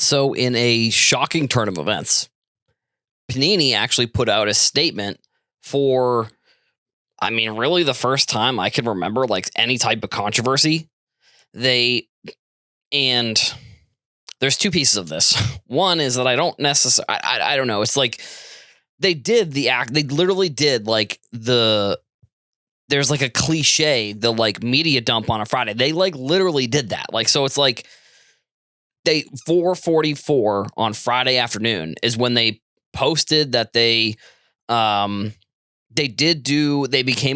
So, in a shocking turn of events, Panini actually put out a statement for, really the first time I can remember, like any type of controversy. They, and there's two pieces of this. One is that I don't necessarily, I don't know. It's like they did the act, they literally did like there's like a cliche, the like media dump on a Friday. They like literally did that. Like, so it's like, 4:44 on Friday afternoon is when they posted that they became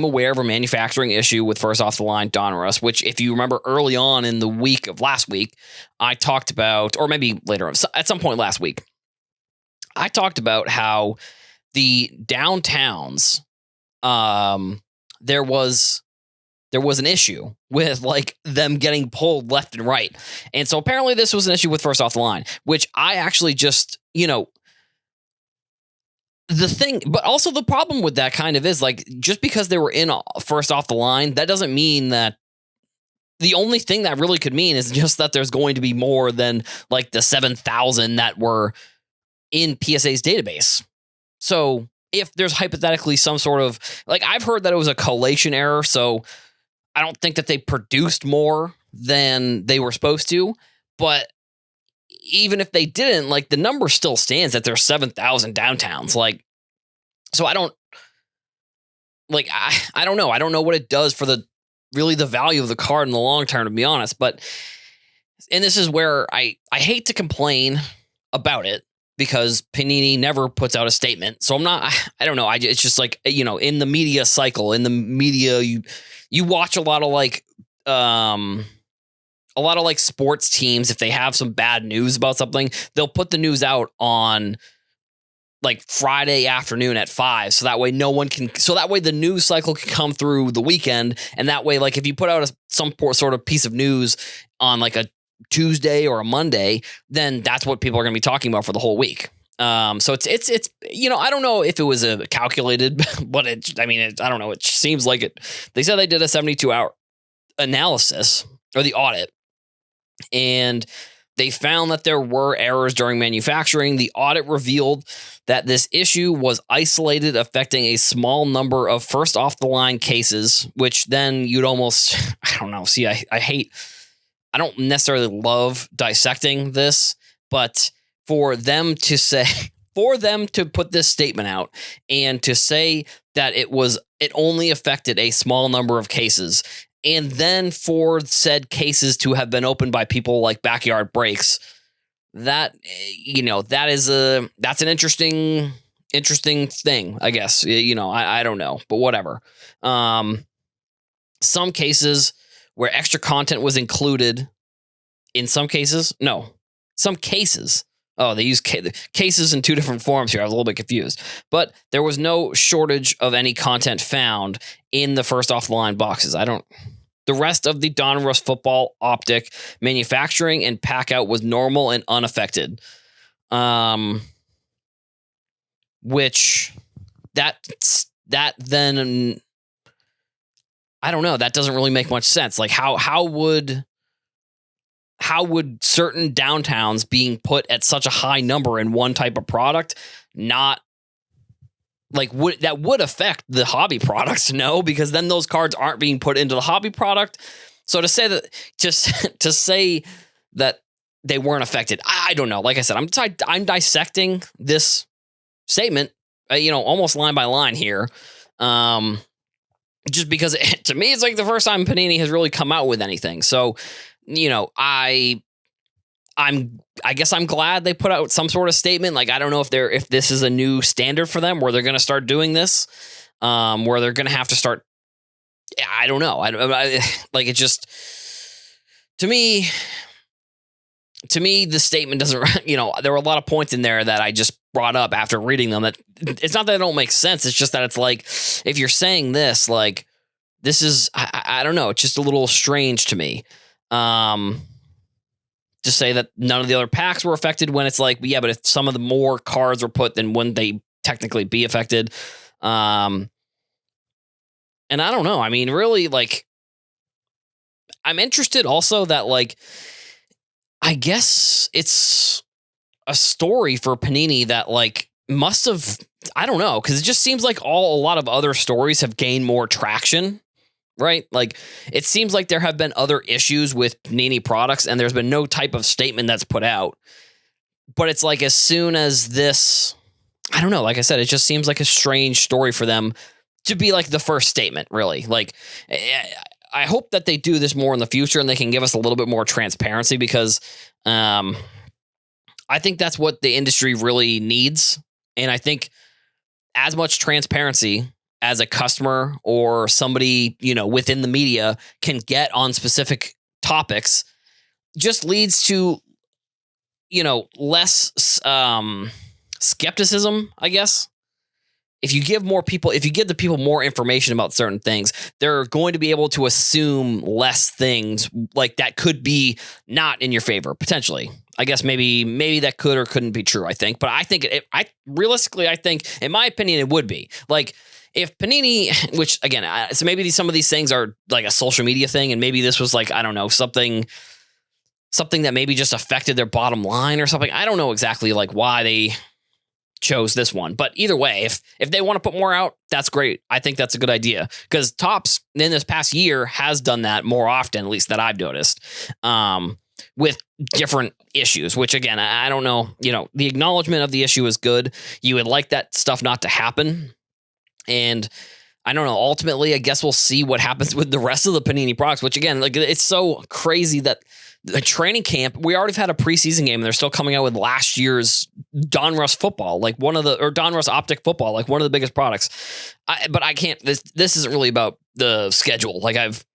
aware of a manufacturing issue with first off the line Donruss, which if you remember early on in the week of last week, I talked about, or maybe later at some point last week, I talked about how the downtowns, there was an issue with like them getting pulled left and right. And so apparently this was an issue with first off the line, which I actually just, the thing, but also the problem with that kind of is like, just because they were in first off the line, that doesn't mean that the only thing that really could mean is just that there's going to be more than like the 7,000 that were in PSA's database. So if there's hypothetically some sort of, like, I've heard that it was a collation error. So I don't think that they produced more than they were supposed to, but even if they didn't, like the number still stands that there's 7,000 downtowns. Like, so I don't know. I don't know what it does for the value of the card in the long term, to be honest. But, and this is where I hate to complain about it because Panini never puts out a statement. So I don't know. It's just like, in the media cycle, in the media, you watch a lot of like sports teams. If they have some bad news about something, they'll put the news out on like Friday afternoon at 5. So that way the news cycle can come through the weekend. And that way, like if you put out some sort of piece of news on like a Tuesday or a Monday, then that's what people are going to be talking about for the whole week. So it's I don't know if it was a calculated, but I don't know. It seems like it. They said they did a 72-hour analysis or the audit, and they found that there were errors during manufacturing. The audit revealed that this issue was isolated, affecting a small number of first off the line cases, which then you'd almost, I don't know. See, I don't necessarily love dissecting this, but for them to put this statement out and to say that it only affected a small number of cases, and then for said cases to have been opened by people like Backyard Breaks, that's an interesting thing, I guess. I don't know, but whatever. Some cases where extra content was included. In some cases, no. Some cases. Oh, they use cases in two different forms here. I was a little bit confused. But there was no shortage of any content found in the first off the line boxes. The rest of the Donruss football optic manufacturing and pack out was normal and unaffected. Which that then, I don't know. That doesn't really make much sense. Like how would certain downtowns being put at such a high number in one type of product not like that would affect the hobby products? No, because then those cards aren't being put into the hobby product. So to say that they weren't affected, I don't know. Like I said, I'm dissecting this statement, almost line by line here. Just because to me, it's like the first time Panini has really come out with anything. So, I guess I'm glad they put out some sort of statement. Like, I don't know if this is a new standard for them where they're going to start doing this, where they're going to have to start. I don't know. Like it just, to me, the statement doesn't, there were a lot of points in there that I just brought up after reading them that it's not that they don't make sense. It's just that it's like, if you're saying this, like, this is, I don't know. It's just a little strange to me. To say that none of the other packs were affected when it's like, yeah, but if some of the more cards were put, then wouldn't they technically be affected? And I don't know. I mean, really, like, I'm interested also that, like, I guess it's a story for Panini that like must have, I don't know, because it just seems like a lot of other stories have gained more traction, right? Like it seems like there have been other issues with Panini products and there's been no type of statement that's put out. But it's like as soon as this, I don't know, like I said, it just seems like a strange story for them to be like the first statement, really. Like I hope that they do this more in the future and they can give us a little bit more transparency because I think that's what the industry really needs. And I think as much transparency as a customer or somebody, within the media can get on specific topics just leads to, less skepticism, I guess. If you give the people more information about certain things, they're going to be able to assume less things like that could be not in your favor, potentially. I guess maybe that could or couldn't be true, I think. But I think realistically, I think, in my opinion, it would be. Like, if Panini, which again, so maybe some of these things are like a social media thing, and maybe this was like, I don't know, something that maybe just affected their bottom line or something. I don't know exactly like why they chose this one, but either way, if they want to put more out, that's great. I think that's a good idea because Topps in this past year has done that more often, at least that I've noticed, with different issues, which again, I don't know, the acknowledgement of the issue is good. You would like that stuff not to happen. And I don't know, ultimately, I guess we'll see what happens with the rest of the Panini products, which again, like it's so crazy that the training camp, we already have had a preseason game and they're still coming out with last year's Donruss football, like Donruss Optic football, like one of the biggest products. But I can't, this isn't really about the schedule. Like I've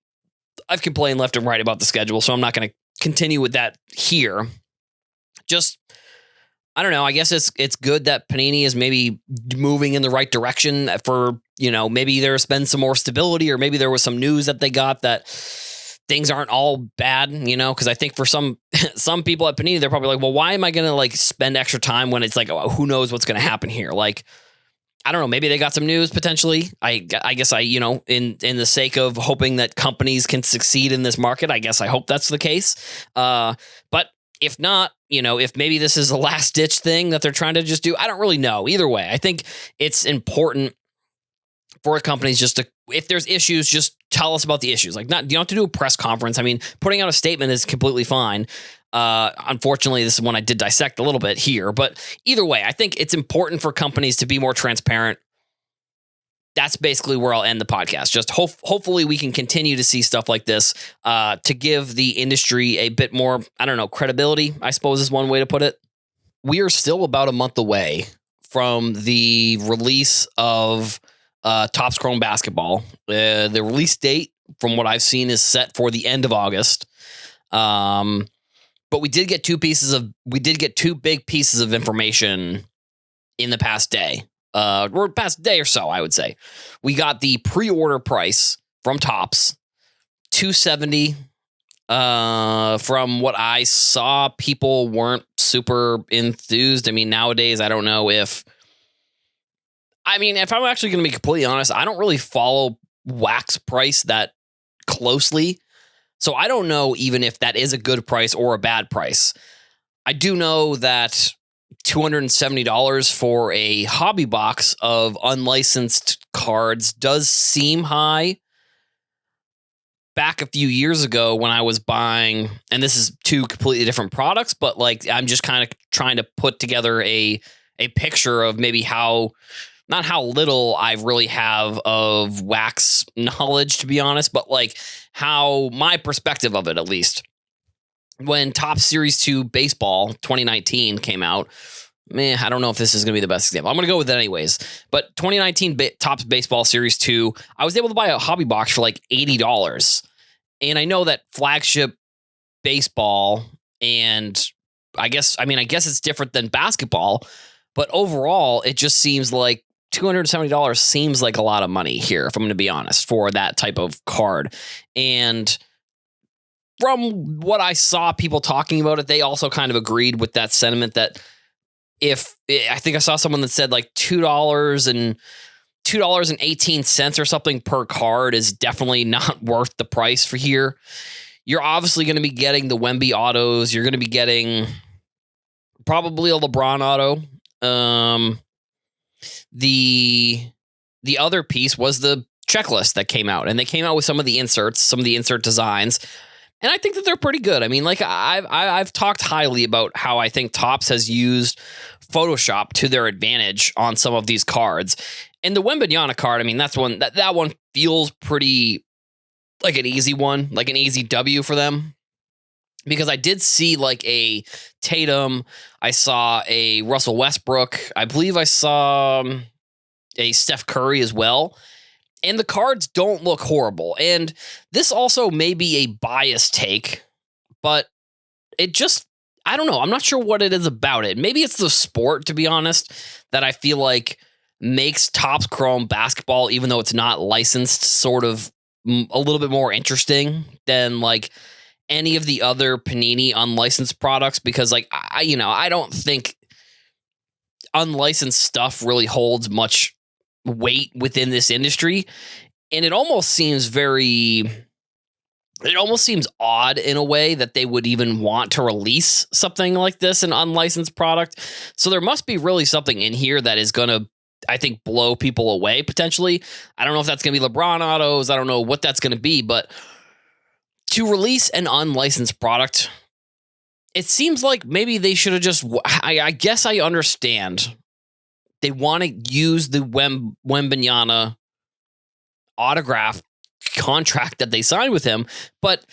complained left and right about the schedule, so I'm not going to continue with that here. Just, I don't know. I guess it's good that Panini is maybe moving in the right direction for, maybe there's been some more stability or maybe there was some news that they got that things aren't all bad, because I think for some people at Panini, they're probably like, well, why am I going to like spend extra time when it's like, oh, who knows what's going to happen here? Like, I don't know. Maybe they got some news potentially. I guess in the sake of hoping that companies can succeed in this market, I guess I hope that's the case. But if not, if maybe this is a last ditch thing that they're trying to just do, I don't really know. Either way, I think it's important for companies just to, if there's issues, just tell us about the issues. Like, you don't have to do a press conference. I mean, putting out a statement is completely fine. Unfortunately, this is one I did dissect a little bit here, but either way, I think it's important for companies to be more transparent. That's basically where I'll end the podcast. Just hopefully we can continue to see stuff like this to give the industry a bit more, I don't know, credibility, I suppose is one way to put it. We are still about a month away from the release of Topps Chrome Basketball. The release date, from what I've seen, is set for the end of August. But we did get two big pieces of information in the past day. Or past day or so, I would say. We got the pre-order price from Topps, $270. From what I saw, people weren't super enthused. I mean, nowadays, I don't know if I'm actually going to be completely honest, I don't really follow wax price that closely. So I don't know even if that is a good price or a bad price. I do know that $270 for a hobby box of unlicensed cards does seem high. Back a few years ago when I was buying, and this is two completely different products, but like I'm just kind of trying to put together a picture of maybe not how little I really have of wax knowledge, to be honest, but like how my perspective of it, at least. When Topps Series 2 Baseball 2019 came out, I don't know if this is going to be the best example. I'm going to go with it anyways. But 2019 Topps Baseball Series 2, I was able to buy a hobby box for like $80. And I know that flagship baseball, and I guess it's different than basketball, but overall, it just seems like $270 seems like a lot of money here, if I'm going to be honest, for that type of card. And from what I saw people talking about it, they also kind of agreed with that sentiment that I think I saw someone that said like $2.18 or something per card is definitely not worth the price for here. You're obviously going to be getting the Wemby autos. You're going to be getting probably a LeBron auto. The other piece was the checklist that came out, and they came out with some of the insert designs, and I think that they're pretty good. I mean, like I've talked highly about how I think Topps has used Photoshop to their advantage on some of these cards, and the Wembanyama card. I mean, that one feels pretty like an easy one, like an easy W for them. Because I did see like a Tatum, I saw a Russell Westbrook, I believe I saw a Steph Curry as well. And the cards don't look horrible. And this also may be a biased take, but it just, I don't know. I'm not sure what it is about it. Maybe it's the sport, to be honest, that I feel like makes Topps Chrome basketball, even though it's not licensed, sort of a little bit more interesting than like any of the other Panini unlicensed products, because like I don't think unlicensed stuff really holds much weight within this industry, and it almost seems odd in a way that they would even want to release something like this, an unlicensed product. So there must be really something in here that is going to, I think, blow people away potentially. I don't know if that's going to be LeBron autos. I don't know what that's going to be, but to release an unlicensed product, it seems like maybe they should have just, I guess I understand. They want to use the Wembanyama autograph contract that they signed with him, but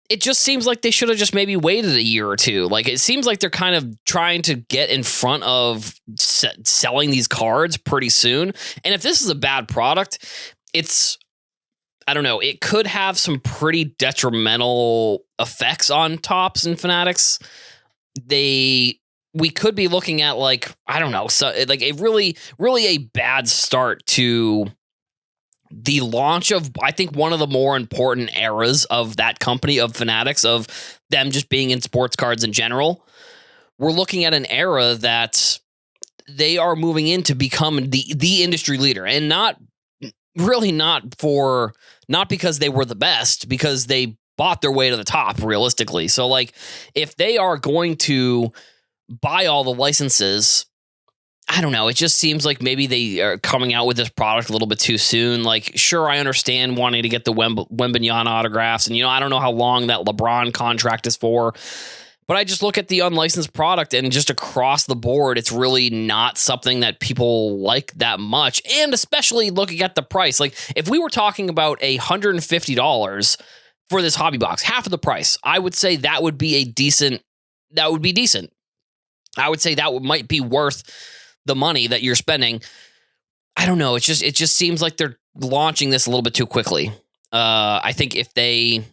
it just seems like they should have just maybe waited a year or two. Like, it seems like they're kind of trying to get in front of selling these cards pretty soon. And if this is a bad product, I don't know, it could have some pretty detrimental effects on Topps and Fanatics. We could be looking at like, I don't know, so like a really a bad start to the launch of, I think, one of the more important eras of that company, of Fanatics, of them just being in sports cards in general. We're looking at an era that they are moving in to become the industry leader, and not because they were the best, because they bought their way to the top, realistically. So like, if they are going to buy all the licenses, I don't know, it just seems like maybe they are coming out with this product a little bit too soon. Like, sure, I understand wanting to get the Wembanyama autographs, and I don't know how long that LeBron contract is for, but I just look at the unlicensed product, and just across the board, it's really not something that people like that much. And especially looking at the price, like if we were talking about $150 for this hobby box, half of the price, I would say that would be decent. I would say that might be worth the money that you're spending. I don't know. It just seems like they're launching this a little bit too quickly. I think if they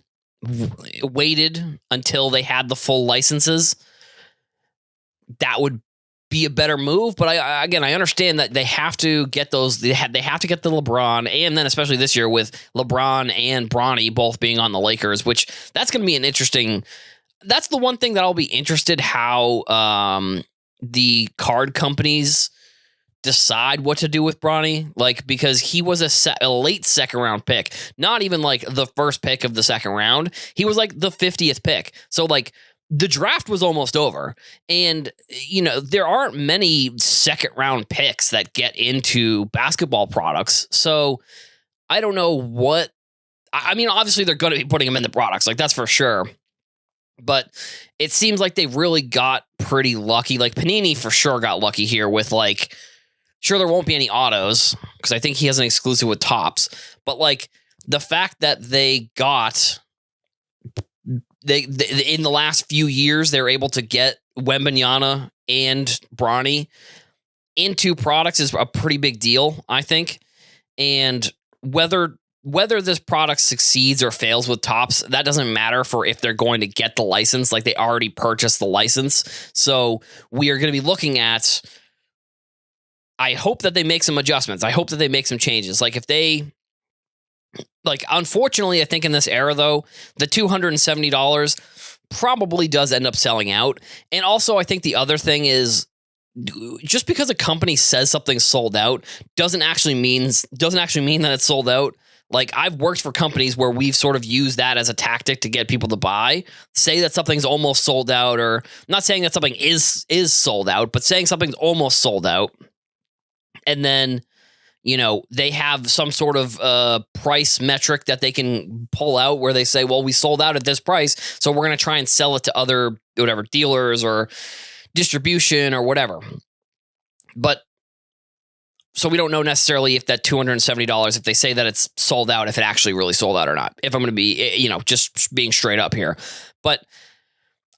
waited until they had the full licenses, that would be a better move. But I understand that they have to get those. They have to get the LeBron, and then especially this year with LeBron and Bronny both being on the Lakers, which that's going to be an interesting. That's the one thing that I'll be interested how the card companies decide what to do with Bronny, like, because he was a late second round pick, not even like the first pick of the second round. He was like the 50th pick. So like the draft was almost over, and there aren't many second round picks that get into basketball products. So I don't know what, I mean, obviously they're going to be putting him in the products, like that's for sure. But it seems like they really got pretty lucky. Like Panini for sure got lucky here with like, sure, there won't be any autos because I think he has an exclusive with Topps. But like the fact that they got, they in the last few years, they're able to get Wembanyama and Bronny into products is a pretty big deal, I think. And whether this product succeeds or fails with Topps, that doesn't matter for if they're going to get the license. Like they already purchased the license. So we are going to be looking at, I hope that they make some adjustments. I hope that they make some changes. Like if they, like, unfortunately, I think in this era though, the $270 probably does end up selling out. And also I think the other thing is, just because a company says something's sold out doesn't actually mean that it's sold out. Like, I've worked for companies where we've sort of used that as a tactic to get people to buy. Say that something's almost sold out, or not saying that something is sold out, but saying something's almost sold out. And then, they have some sort of price metric that they can pull out where they say, well, we sold out at this price, so we're going to try and sell it to other dealers or distribution or whatever. But so we don't know necessarily if that $270, if they say that it's sold out, if it actually really sold out or not. If I'm going to be, just being straight up here. But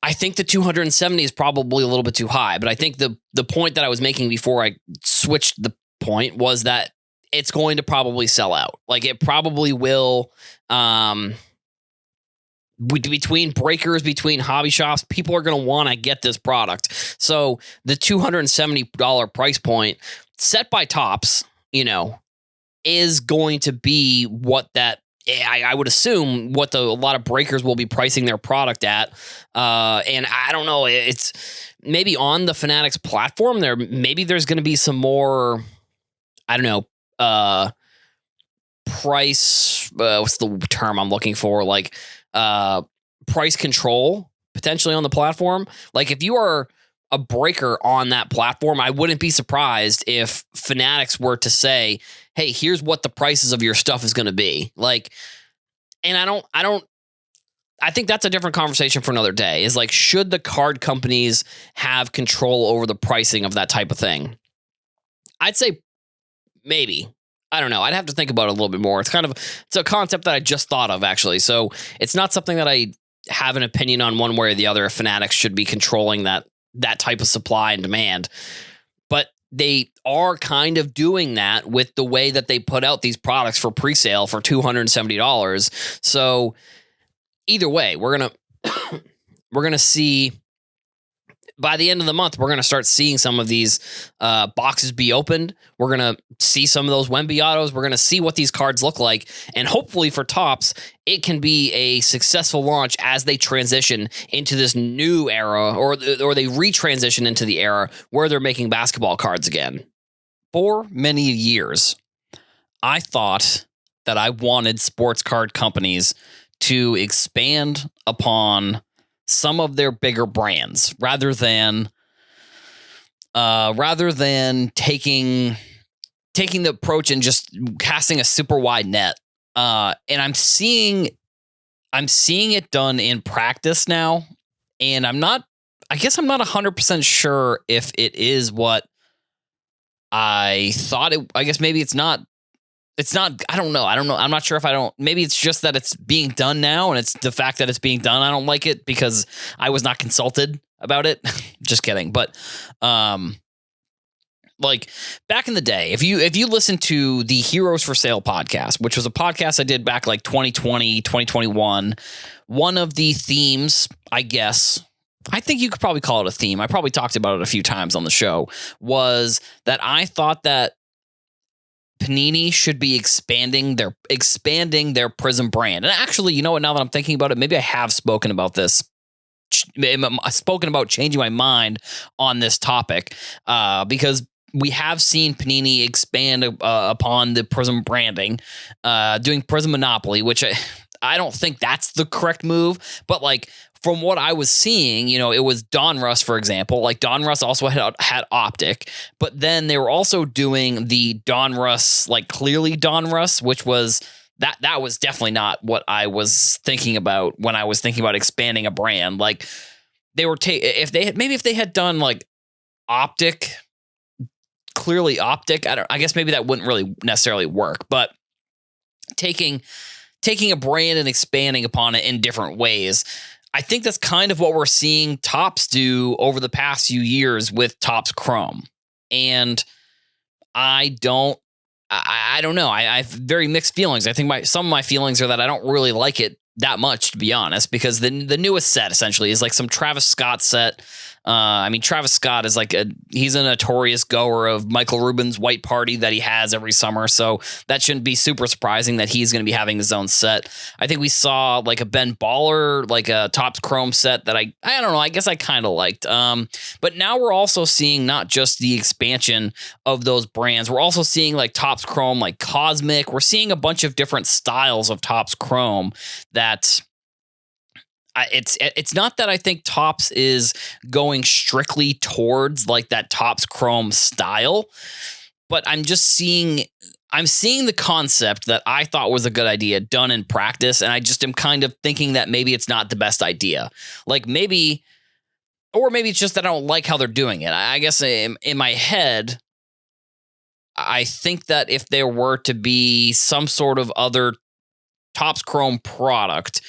I think the 270 is probably a little bit too high. But I think the point that I was making before I switched the point was that it's going to probably sell out. Like, it probably will. Between breakers, between hobby shops, people are going to want to get this product. So the $270 price point set by Topps, is going to be what that, I would assume, what a lot of breakers will be pricing their product at. And I don't know, it's maybe on the Fanatics platform maybe there's going to be some more, I don't know, price, what's the term I'm looking for? Like, price control potentially on the platform. Like, if you are a breaker on that platform, I wouldn't be surprised if Fanatics were to say, hey, here's what the prices of your stuff is going to be. Like, and I think that's a different conversation for another day, is like, should the card companies have control over the pricing of that type of thing? I'd say maybe. I don't know. I'd have to think about it a little bit more. It's a concept that I just thought of, actually. So it's not something that I have an opinion on one way or the other if Fanatics should be controlling that type of supply and demand. But they are kind of doing that with the way that they put out these products for pre-sale for $270. So either way, we're going to see, by the end of the month, we're going to start seeing some of these boxes be opened. We're going to see some of those Wemby autos. We're going to see what these cards look like. And hopefully for Topps, it can be a successful launch as they transition into this new era, or they retransition into the era where they're making basketball cards again. For many years, I thought that I wanted sports card companies to expand upon some of their bigger brands rather than taking the approach and just casting a super wide net. And I'm seeing it done in practice now, and I guess I'm not 100% sure if it is what I thought it. I guess maybe it's not. It's not, I don't know. I'm not sure maybe it's just that it's being done now, and it's the fact that it's being done. I don't like it because I was not consulted about it. Just kidding. But, like, back in the day, if you listen to the Heroes for Sale podcast, which was a podcast I did back like 2020, 2021, one of the themes, I guess, I think you could probably call it a theme, I probably talked about it a few times on the show, was that I thought that Panini should be expanding their Prism brand. And actually, you know what, now that I'm thinking about it, maybe I have spoken about this. Spoken about changing my mind on this topic, because we have seen Panini expand upon the Prism branding, doing Prism Monopoly, which I don't think that's the correct move, but like, from what I was seeing, it was Donruss, for example. Like, Donruss also had Optic, but then they were also doing the Donruss, like Clearly Donruss, which was that was definitely not what I was thinking about when I was thinking about expanding a brand. Like, they were if they had done like Optic, Clearly Optic, I guess maybe that wouldn't really necessarily work, but taking a brand and expanding upon it in different ways, I think that's kind of what we're seeing Topps do over the past few years with Topps Chrome. And I don't know. I have very mixed feelings. I think some of my feelings are that I don't really like it that much, to be honest, because the newest set essentially is like some Travis Scott set. Travis Scott is he's a notorious goer of Michael Rubin's White Party that he has every summer. So that shouldn't be super surprising that he's going to be having his own set. I think we saw like a Ben Baller, like a Topps Chrome set that I don't know, I guess I kind of liked. But now we're also seeing not just the expansion of those brands. We're also seeing like Topps Chrome, like Cosmic. We're seeing a bunch of different styles of Topps Chrome that it's not that I think Topps is going strictly towards like that Topps Chrome style, but I'm seeing the concept that I thought was a good idea done in practice, and I just am kind of thinking that maybe it's not the best idea. Like maybe it's just that I don't like how they're doing it. I guess in my head, I think that if there were to be some sort of other Topps Chrome product,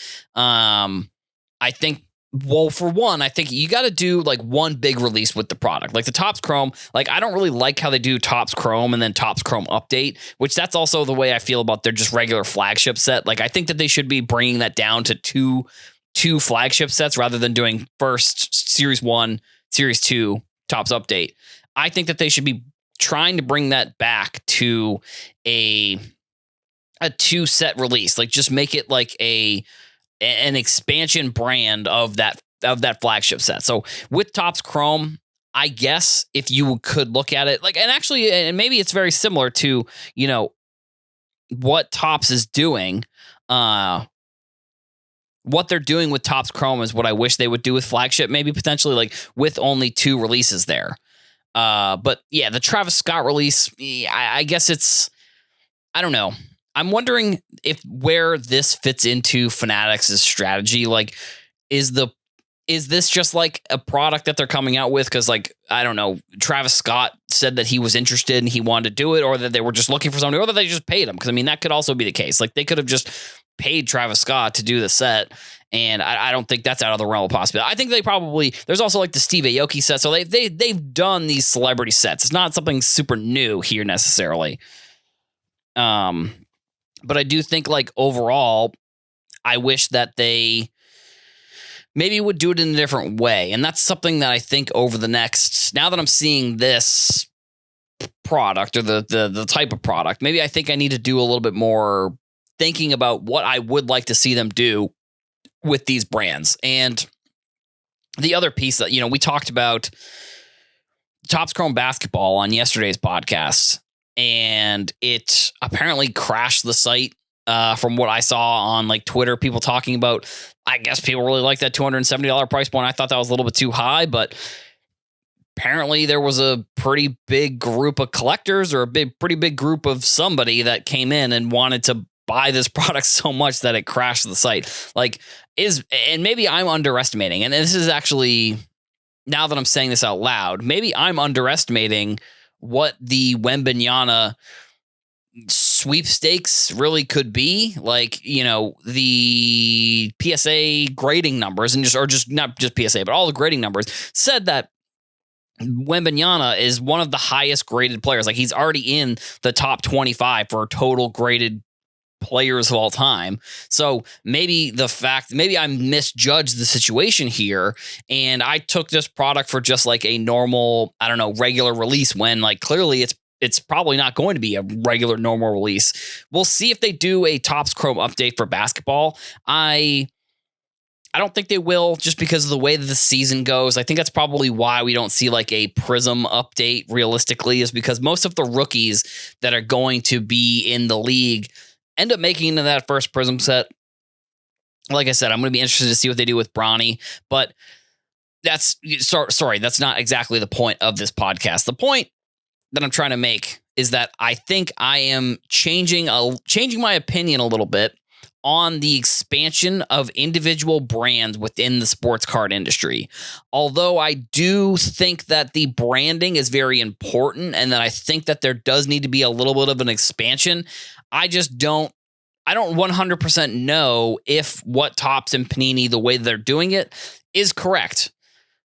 I think, well, for one, I think you got to do like one big release with the product. Like the Topps Chrome, like I don't really like how they do Topps Chrome and then Topps Chrome Update, which that's also the way I feel about their just regular flagship set. Like I think that they should be bringing that down to two flagship sets rather than doing first Series 1, Series 2, Topps Update. I think that they should be trying to bring that back to a 2-set release. Like just make it like an expansion brand of that flagship set. So with Topps Chrome, I guess if you could look at it like, and maybe it's very similar to, what Topps is doing. What they're doing with Topps Chrome is what I wish they would do with flagship, maybe potentially like with only 2 releases there. But yeah, the Travis Scott release, I guess I don't know. I'm wondering if where this fits into Fanatics' strategy. Like, is this just like a product that they're coming out with? Because like, I don't know, Travis Scott said that he was interested and he wanted to do it, or that they were just looking for somebody, or that they just paid him. Because I mean, that could also be the case. Like they could have just paid Travis Scott to do the set. And I don't think that's out of the realm of possibility. I think they probably, there's also like the Steve Aoki set. So they've done these celebrity sets. It's not something super new here necessarily. But I do think like overall, I wish that they maybe would do it in a different way. And that's something that I think over the next, now that I'm seeing this product or the type of product, maybe I think I need to do a little bit more thinking about what I would like to see them do with these brands. And the other piece that, we talked about Topps Chrome basketball on yesterday's podcast, and it apparently crashed the site. From what I saw on like Twitter, people talking about, I guess people really like that $270 price point. I thought that was a little bit too high, but apparently there was a pretty big group of collectors or pretty big group of somebody that came in and wanted to buy this product so much that it crashed the site. And maybe I'm underestimating, and this is actually, now that I'm saying this out loud, maybe I'm underestimating what the Wembanyama sweepstakes really could be. Like, the PSA grading numbers or just not just PSA, but all the grading numbers said that Wembanyama is one of the highest graded players. Like he's already in the top 25 for total graded players of all time. So maybe I misjudged the situation here, and I took this product for just like a normal, I don't know, regular release, when like clearly it's probably not going to be a regular normal release. We'll see if they do a Topps Chrome update for basketball. I don't think they will, just because of the way that the season goes. I think that's probably why we don't see like a Prism update realistically, is because most of the rookies that are going to be in the league end up making into that first Prism set. Like I said, I'm going to be interested to see what they do with Bronny, but that's not exactly the point of this podcast. The point that I'm trying to make is that I think I am changing my opinion a little bit on the expansion of individual brands within the sports card industry. Although I do think that the branding is very important, and that I think that there does need to be a little bit of an expansion, I don't 100% know if what Topps and Panini, the way they're doing it, is correct.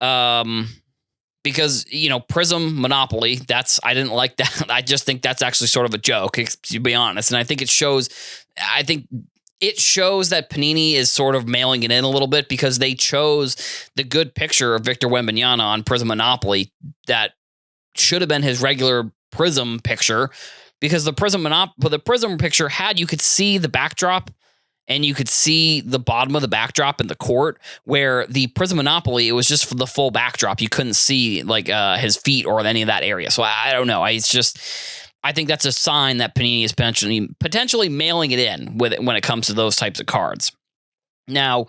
Because, Prism Monopoly, I didn't like that. I just think that's actually sort of a joke, to be honest. And I think it shows, it shows that Panini is sort of mailing it in a little bit because they chose the good picture of Victor Wembanyama on Prism Monopoly that should have been his regular Prism picture, because the Prism picture you could see the backdrop and you could see the bottom of the backdrop in the court, where the Prism Monopoly, it was just for the full backdrop. You couldn't see like his feet or any of that area. So I don't know. I think that's a sign that Panini is potentially mailing it in when it comes to those types of cards. Now,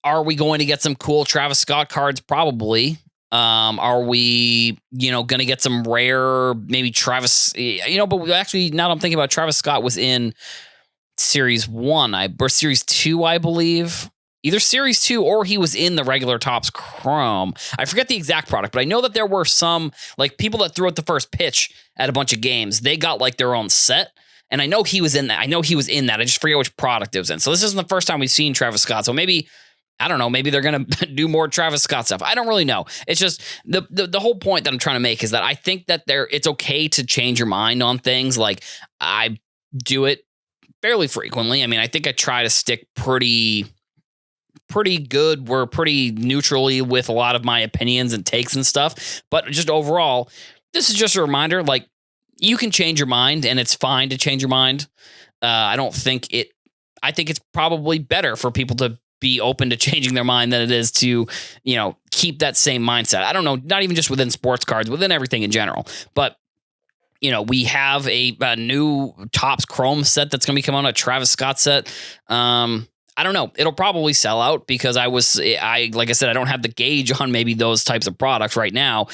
are we going to get some cool Travis Scott cards? Probably. Are we, going to get some rare, maybe Travis, but we actually, now that I'm thinking about, Travis Scott was in Series 1, or Series 2, I believe. Either Series 2 or he was in the regular Topps Chrome. I forget the exact product, but I know that there were some, like, people that threw out the first pitch at a bunch of games. They got, like, their own set. And I know he was in that. I just forget which product it was in. So this isn't the first time we've seen Travis Scott. So maybe, I don't know, maybe they're going to do more Travis Scott stuff. I don't really know. It's just the whole point that I'm trying to make is that I think that it's okay to change your mind on things. Like, I do it fairly frequently. I mean, I think I try to stick pretty good. We're pretty neutrally with a lot of my opinions and takes and stuff. But just overall, this is just a reminder, like, you can change your mind and it's fine to change your mind. I think it's probably better for people to be open to changing their mind than it is to, keep that same mindset. I don't know, not even just within sports cards, within everything in general. But, we have a new Topps Chrome set that's going to be coming out, a Travis Scott set. I don't know. It'll probably sell out because like I said, I don't have the gauge on maybe those types of products right now.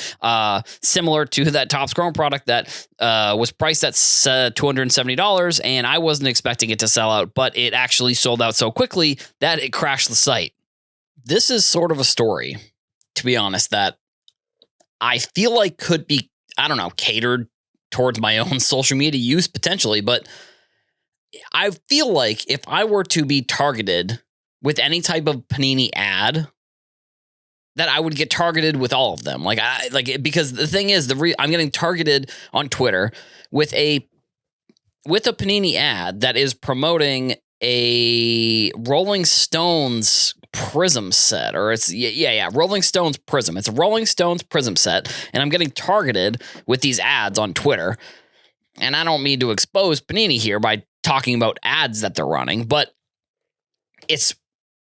Similar to that Topps Chrome product that was priced at $270, and I wasn't expecting it to sell out, but it actually sold out so quickly that it crashed the site. This is sort of a story, to be honest, that I feel like could be, I don't know, catered towards my own social media use potentially, but I feel like if I were to be targeted with any type of Panini ad, that I would get targeted with all of them. Because the thing is, I'm getting targeted on Twitter with a Panini ad that is promoting a Rolling Stones Prism set, or it's Rolling Stones Prism. It's a Rolling Stones Prism set, and I'm getting targeted with these ads on Twitter. And I don't mean to expose Panini here by talking about ads that they're running, but it's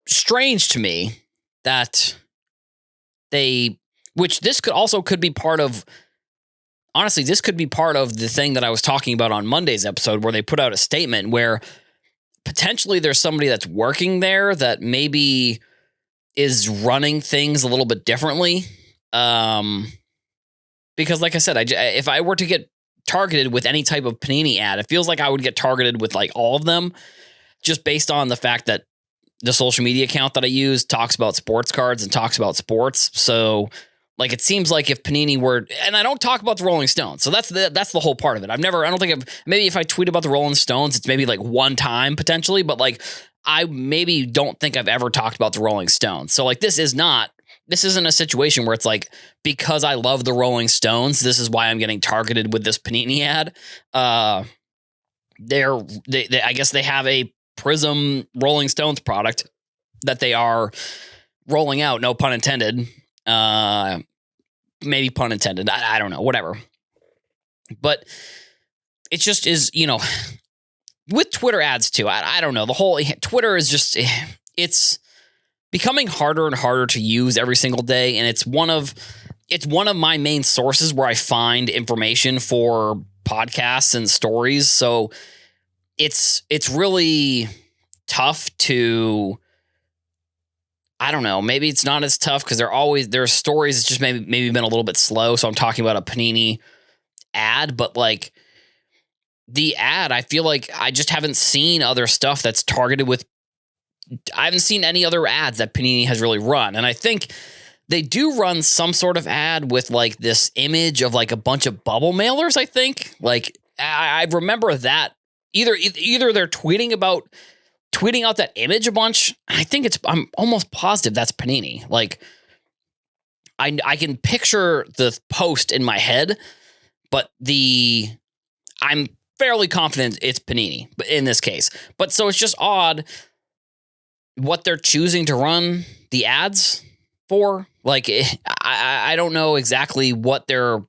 strange to me that this could be part of, honestly, this could be part of the thing that I was talking about on Monday's episode, where they put out a statement where potentially there's somebody that's working there that maybe is running things a little bit differently. Because like I said, if I were to get targeted with any type of Panini ad, it feels like I would get targeted with like all of them, just based on the fact that the social media account that I use talks about sports cards and talks about sports. So like, it seems like if Panini were, and I don't talk about the Rolling Stones, so that's the whole part of it. Maybe if I tweet about the Rolling Stones, it's maybe like one time potentially, but like, I maybe don't think I've ever talked about the Rolling Stones. So like, this isn't a situation where it's like, because I love the Rolling Stones, this is why I'm getting targeted with this Panini ad. I guess they have a Prism Rolling Stones product that they are rolling out. No pun intended. Maybe pun intended. I don't know. Whatever. But it just is, with Twitter ads too. I don't know. The whole Twitter is just, it's becoming harder and harder to use every single day. And it's one of my main sources where I find information for podcasts and stories. So it's really tough to, I don't know, maybe it's not as tough because there are stories that's just maybe been a little bit slow. So I'm talking about a Panini ad, but like the ad, I feel like I just haven't seen other stuff that's targeted with, I haven't seen any other ads that Panini has really run. And I think they do run some sort of ad with like this image of like a bunch of bubble mailers, I think. Like I remember that either they're tweeting out that image a bunch. I'm almost positive that's Panini. Like I can picture the post in my head, but I'm fairly confident it's Panini in this case. But so it's just odd what they're choosing to run the ads for. Like, I don't know exactly what their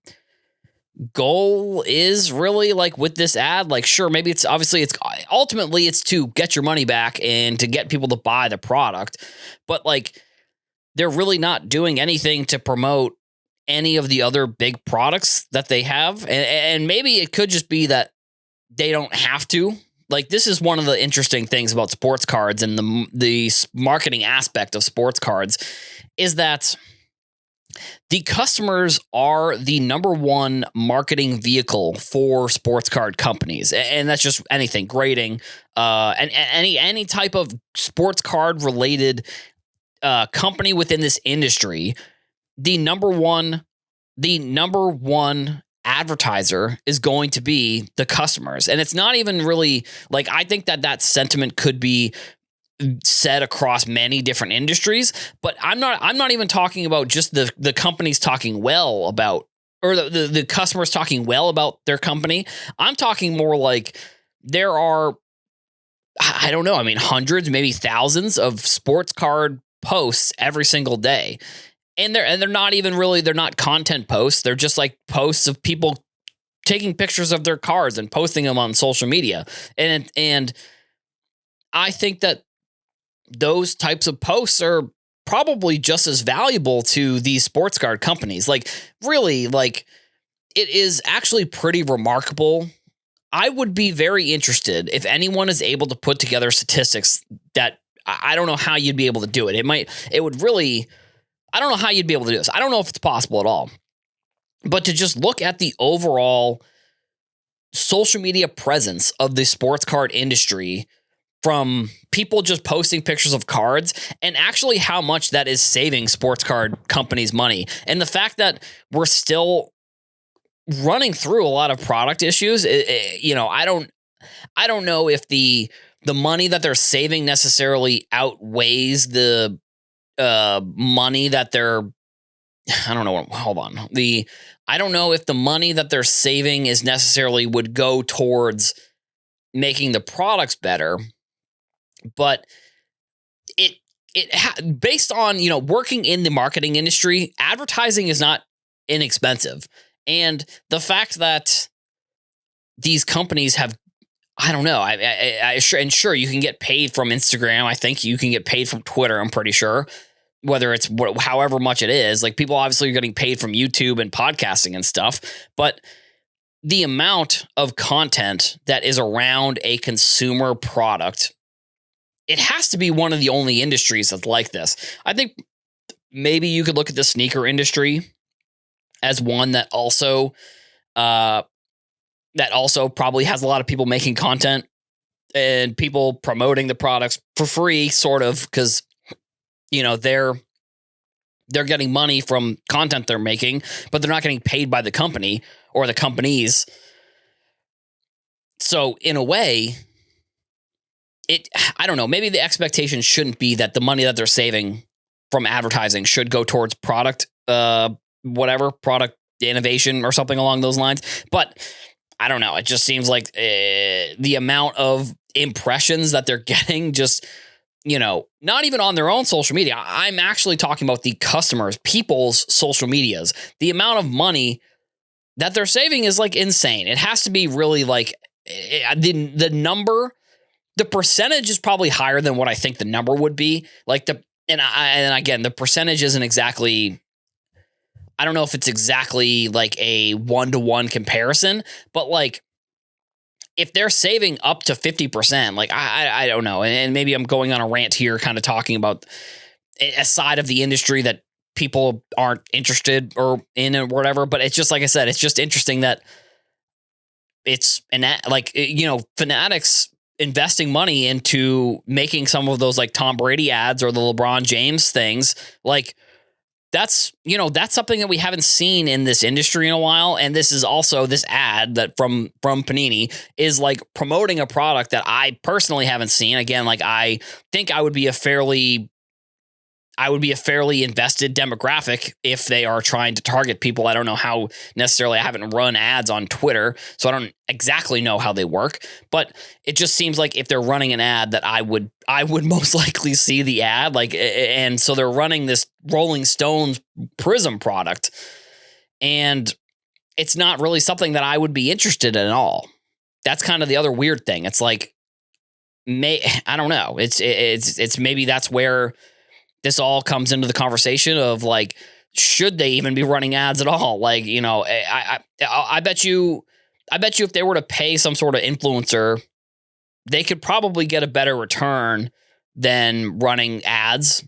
goal is really, like, with this ad. Like, sure, maybe it's ultimately it's to get your money back and to get people to buy the product. But like, they're really not doing anything to promote any of the other big products that they have. And maybe it could just be that they don't have to. Like, this is one of the interesting things about sports cards and the marketing aspect of sports cards is that the customers are the number one marketing vehicle for sports card companies. And that's just anything, grading, and any type of sports card related company within this industry. The number one advertiser is going to be the customers. And it's not even really like, I think that sentiment could be said across many different industries, but I'm not even talking about just the companies talking well about, or the customers talking well about their company. I'm talking more like there are, I don't know, I mean, hundreds, maybe thousands of sports card posts every single day. And they're not even really, they're not content posts. They're just like posts of people taking pictures of their cards and posting them on social media. And I think that those types of posts are probably just as valuable to these sports card companies. Like, really, like, it is actually pretty remarkable. I would be very interested if anyone is able to put together statistics that I don't know how you'd be able to do it. I don't know how you'd be able to do this. I don't know if it's possible at all. But to just look at the overall social media presence of the sports card industry, from people just posting pictures of cards, and actually how much that is saving sports card companies money. And the fact that we're still running through a lot of product issues, I don't know if the money that they're saving necessarily outweighs the money that they're, I don't know. Hold on. I don't know if the money that they're saving is necessarily would go towards making the products better, but based on, working in the marketing industry, advertising is not inexpensive. And the fact that these companies have, I don't know. Sure, you can get paid from Instagram. I think you can get paid from Twitter. I'm pretty sure, whether it's however much it is. Like, people obviously are getting paid from YouTube and podcasting and stuff, but the amount of content that is around a consumer product, it has to be one of the only industries that's like this. I think maybe you could look at the sneaker industry as one that also probably has a lot of people making content and people promoting the products for free, sort of, because they're getting money from content they're making, but they're not getting paid by the company or the companies. So in a way, I don't know, maybe the expectation shouldn't be that the money that they're saving from advertising should go towards product innovation or something along those lines. But I don't know. It just seems like the amount of impressions that they're getting, just, not even on their own social media. I'm actually talking about the customers, people's social medias. The amount of money that they're saving is like insane. It has to be really like the number, the percentage is probably higher than what I think the number would be. Like and again, the percentage isn't exactly, I don't know if it's exactly like a 1-to-1 comparison, but like, if they're saving up to 50%, like, I don't know. And maybe I'm going on a rant here, kind of talking about a side of the industry that people aren't interested or in or whatever. But it's just, like I said, it's just interesting that it's Fanatics investing money into making some of those like Tom Brady ads or the LeBron James things. Like, that's something that we haven't seen in this industry in a while. And this is also, this ad that from Panini is like promoting a product that I personally haven't seen. Again, like, I think I would be a fairly, I would be a fairly invested demographic if they are trying to target people. I don't know how necessarily. I haven't run ads on Twitter, so I don't exactly know how they work. But it just seems like if they're running an ad, that I would most likely see the ad. Like, and so they're running this Rolling Stones Prism product, and it's not really something that I would be interested in at all. That's kind of the other weird thing. It's like, I don't know. It's maybe that's where this all comes into the conversation of like, should they even be running ads at all? Like, you know, I bet you if they were to pay some sort of influencer, they could probably get a better return than running ads,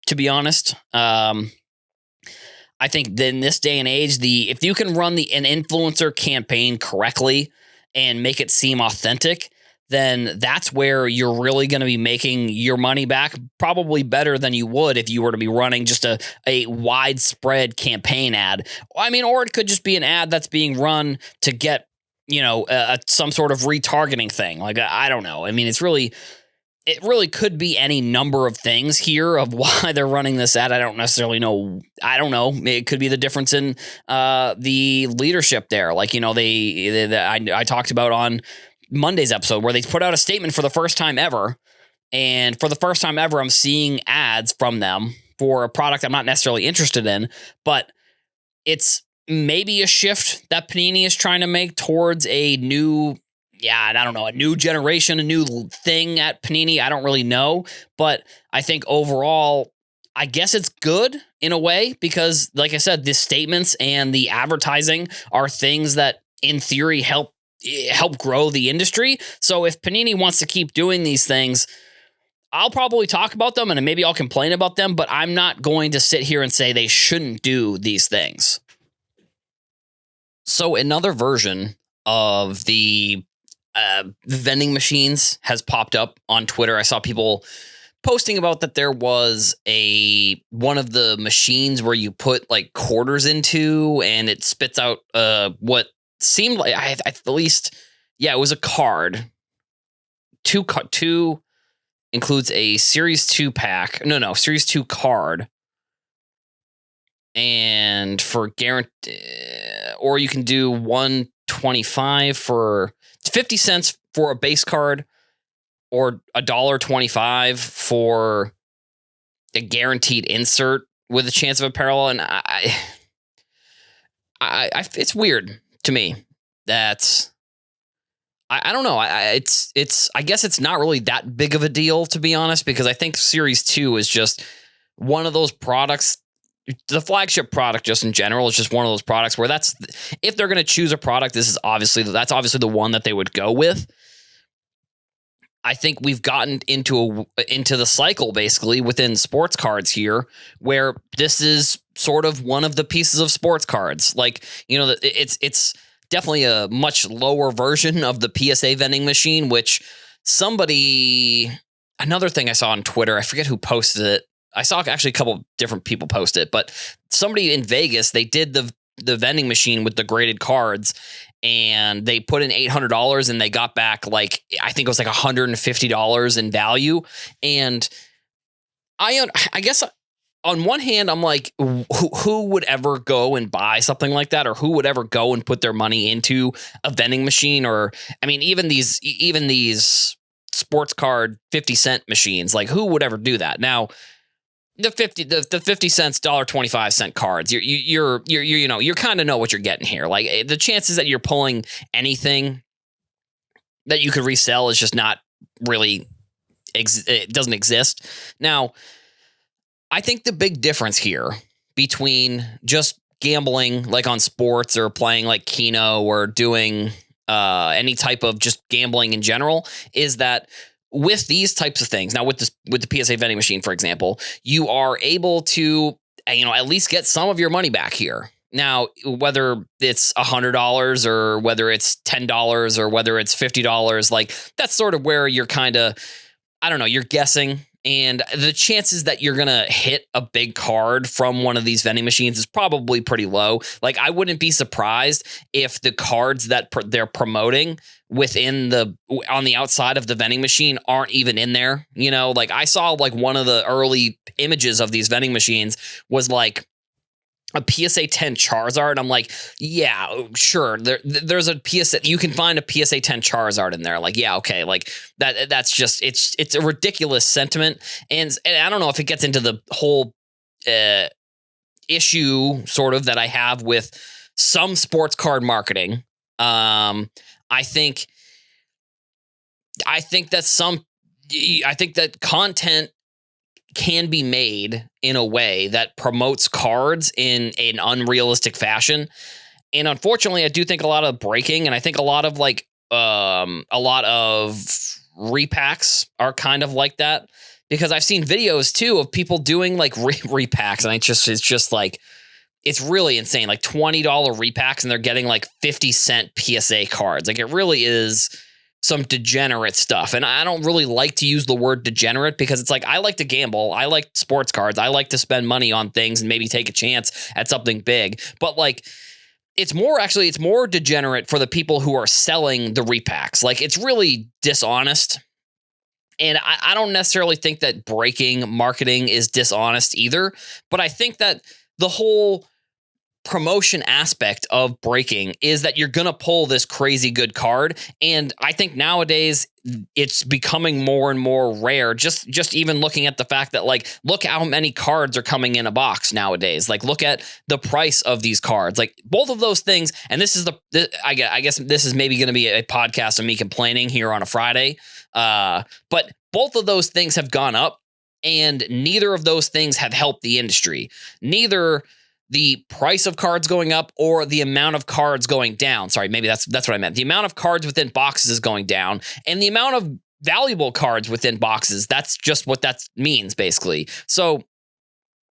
to be honest. I think that in this day and age, if you can run an influencer campaign correctly and make it seem authentic, then that's where you're really going to be making your money back, probably better than you would if you were to be running just a widespread campaign ad. I mean, or it could just be an ad that's being run to get, you know, some sort of retargeting thing. Like, I don't know. I mean, it really could be any number of things here of why they're running this ad. I don't necessarily know. I don't know. It could be the difference in the leadership there. Like, you know, I talked about on Monday's episode where they put out a statement for the first time ever. And for the first time ever, I'm seeing ads from them for a product I'm not necessarily interested in, but it's maybe a shift that Panini is trying to make towards a new, I don't know, a new generation, a new thing at Panini. I don't really know, but I think overall, I guess it's good in a way because, like I said, the statements and the advertising are things that in theory help grow the industry. So if Panini wants to keep doing these things, I'll probably talk about them and maybe I'll complain about them, but I'm not going to sit here and say they shouldn't do these things. So another version of the vending machines has popped up on Twitter. I saw people posting about that there was one of the machines where you put like quarters into and it spits out what seemed like at least, it was a card. Two includes a Series 2 pack. No, Series 2 card. And for guarantee, or you can do $1.25 for 50 cents for a base card, or $1.25 for a guaranteed insert with a chance of a parallel. And I it's weird to me that I don't know. It's I guess it's not really that big of a deal, to be honest, because I think Series 2 is just one of those products. The flagship product, just in general, is just one of those products where if they're going to choose a product, that's obviously the one that they would go with. I think we've gotten into the cycle basically within sports cards here, where this is sort of one of the pieces of sports cards. Like, you know, it's definitely a much lower version of the PSA vending machine, which another thing I saw on Twitter, I forget who posted it. I saw actually a couple different people post it, but somebody in Vegas, they did the vending machine with the graded cards, and they put in $800 and they got back I think it was $150 in value. And I guess on one hand, I'm like, who would ever go and buy something like that, or who would ever go and put their money into a vending machine? Or, I mean, even these sports card 50-cent machines, like who would ever do that? Now, the 50 cents, $1.25 cards, you kind of know what you're getting here. Like, the chances that you're pulling anything that you could resell is just not really, it doesn't exist. Now, I think the big difference here between just gambling like on sports or playing like Keno or doing any type of just gambling in general is that with these types of things, now with the PSA vending machine, for example, you are able to, at least get some of your money back here. Now, whether it's $100 or whether it's $10 or whether it's $50, like that's sort of where you're kind of, I don't know, you're guessing And the chances that you're going to hit a big card from one of these vending machines is probably pretty low. Like, I wouldn't be surprised if the cards that they're promoting on the outside of the vending machine aren't even in there. You know, like I saw like one of the early images of these vending machines was like a PSA 10 Charizard. I'm like, yeah, sure. There's a PSA. You can find a PSA 10 Charizard in there. Like, yeah, okay. Like that's just it's a ridiculous sentiment. And I don't know if it gets into the whole issue sort of that I have with some sports card marketing. I think that content can be made in a way that promotes cards in an unrealistic fashion. And unfortunately, I do think a lot of breaking, and I think a lot of repacks are kind of like that, because I've seen videos too of people doing like repacks, and it's just like, it's really insane. Like $20 repacks, and they're getting like 50-cent PSA cards. Like, it really is some degenerate stuff. And I don't really like to use the word degenerate, because it's like, I like to gamble. I like sports cards. I like to spend money on things and maybe take a chance at something big. But like, it's more degenerate for the people who are selling the repacks. Like, it's really dishonest. And I don't necessarily think that breaking marketing is dishonest either. But I think that the whole promotion aspect of breaking is that you're going to pull this crazy good card. And I think nowadays it's becoming more and more rare. Just even looking at the fact that, like, look how many cards are coming in a box nowadays. Like, look at the price of these cards. Like, both of those things. And this is I guess this is maybe going to be a podcast of me complaining here on a Friday. But both of those things have gone up, and neither of those things have helped the industry. Neither the price of cards going up or the amount of cards going down. Sorry, maybe that's what I meant. The amount of cards within boxes is going down, and the amount of valuable cards within boxes, that's just what that means, basically. So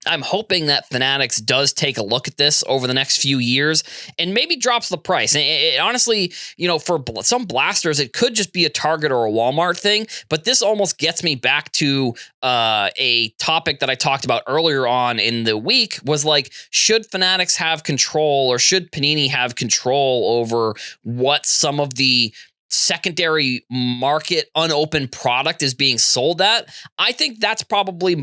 I'm hoping that Fanatics does take a look at this over the next few years and maybe drops the price. And it honestly, for some blasters, it could just be a Target or a Walmart thing. But this almost gets me back to a topic that I talked about earlier on in the week, was like, should Fanatics have control, or should Panini have control over what some of the secondary market unopened product is being sold at? I think that's probably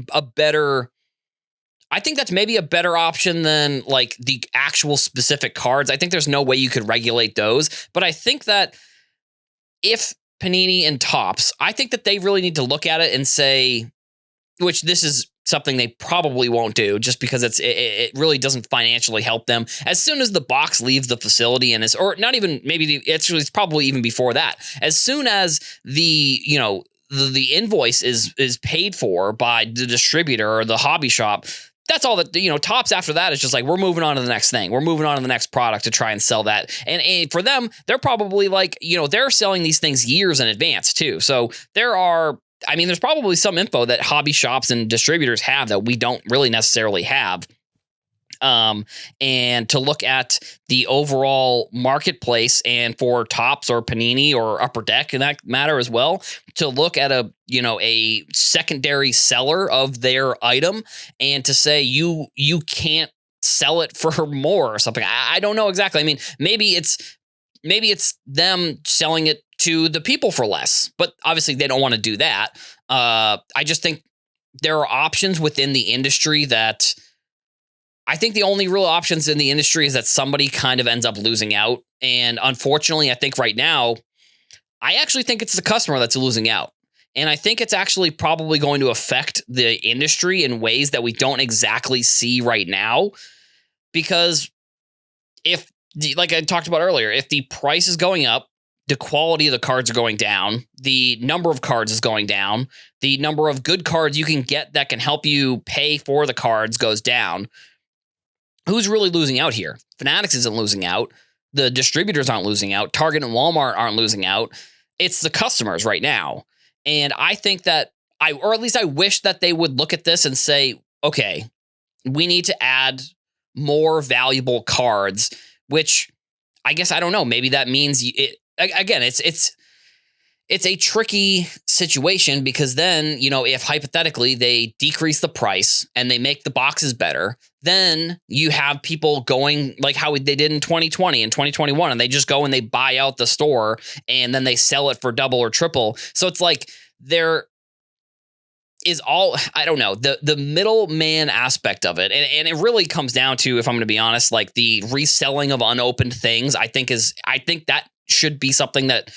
maybe a better option than like the actual specific cards. I think there's no way you could regulate those. But I think that if Panini and Topps, I think that they really need to look at it and say, which this is something they probably won't do, just because it really doesn't financially help them. As soon as the box leaves the facility and or not even, maybe it's probably even before that. As soon as the invoice is paid for by the distributor or the hobby shop, that's all that, Topps after that is just like, we're moving on to the next thing. We're moving on to the next product to try and sell that. And for them, they're probably like, they're selling these things years in advance too. So there's probably some info that hobby shops and distributors have that we don't really necessarily have. And to look at the overall marketplace, and for Topps or Panini or Upper Deck in that matter as well, to look at a secondary seller of their item and to say you can't sell it for more or something. I don't know exactly. I mean, maybe it's them selling it to the people for less, but obviously they don't want to do that. I just think there are options within the industry that I think the only real options in the industry is that somebody kind of ends up losing out. And unfortunately, I think right now, I actually think it's the customer that's losing out. And I think it's actually probably going to affect the industry in ways that we don't exactly see right now. Because if, like I talked about earlier, if the price is going up, the quality of the cards are going down, the number of cards is going down, the number of good cards you can get that can help you pay for the cards goes down. Who's really losing out here? Fanatics isn't losing out. The distributors aren't losing out. Target and Walmart aren't losing out. It's the customers right now. And I think that or at least I wish that they would look at this and say, okay, we need to add more valuable cards, which I guess, I don't know. Maybe that means again, it's it's a tricky situation because then, if hypothetically they decrease the price and they make the boxes better, then you have people going like how they did in 2020 and 2021, and they just go and they buy out the store and then they sell it for double or triple. So it's like there is I don't know, the middleman aspect of it. And it really comes down to, if I'm going to be honest, like the reselling of unopened things, I think that should be something that,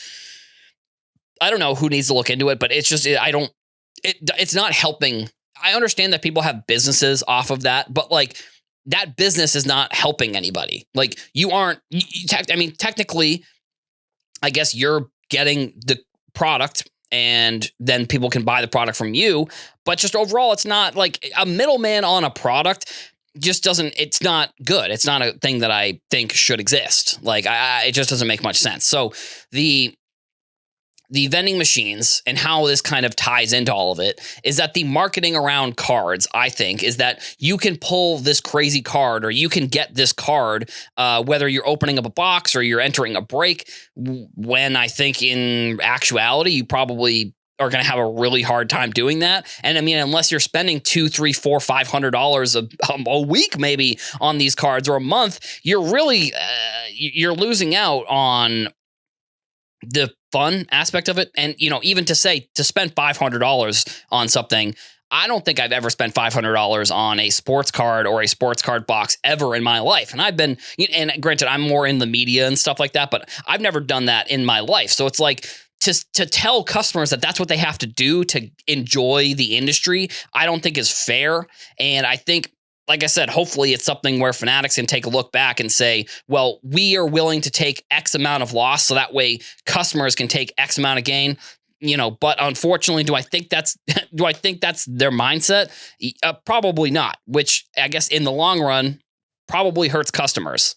I don't know who needs to look into it, but it's just, it's not helping. I understand that people have businesses off of that, but like that business is not helping anybody. Like technically, I guess you're getting the product and then people can buy the product from you, but just overall, it's not like a middleman on a product just it's not good. It's not a thing that I think should exist. Like it just doesn't make much sense. So the vending machines and how this kind of ties into all of it is that the marketing around cards, I think, is that you can pull this crazy card or you can get this card, whether you're opening up a box or you're entering a break, when I think in actuality, you probably are going to have a really hard time doing that. And I mean, unless you're spending $200, $300, $400, $500 a week maybe on these cards or a month, you're really, you're losing out on the fun aspect of it. And, even to spend $500 on something, I don't think I've ever spent $500 on a sports card or a sports card box ever in my life. And and granted, I'm more in the media and stuff like that, but I've never done that in my life. So it's like to tell customers that that's what they have to do to enjoy the industry, I don't think is fair. And I think, like I said, hopefully it's something where Fanatics can take a look back and say, well, we are willing to take X amount of loss so that way customers can take X amount of gain. But unfortunately, do I think that's their mindset? Probably not, which I guess in the long run probably hurts customers.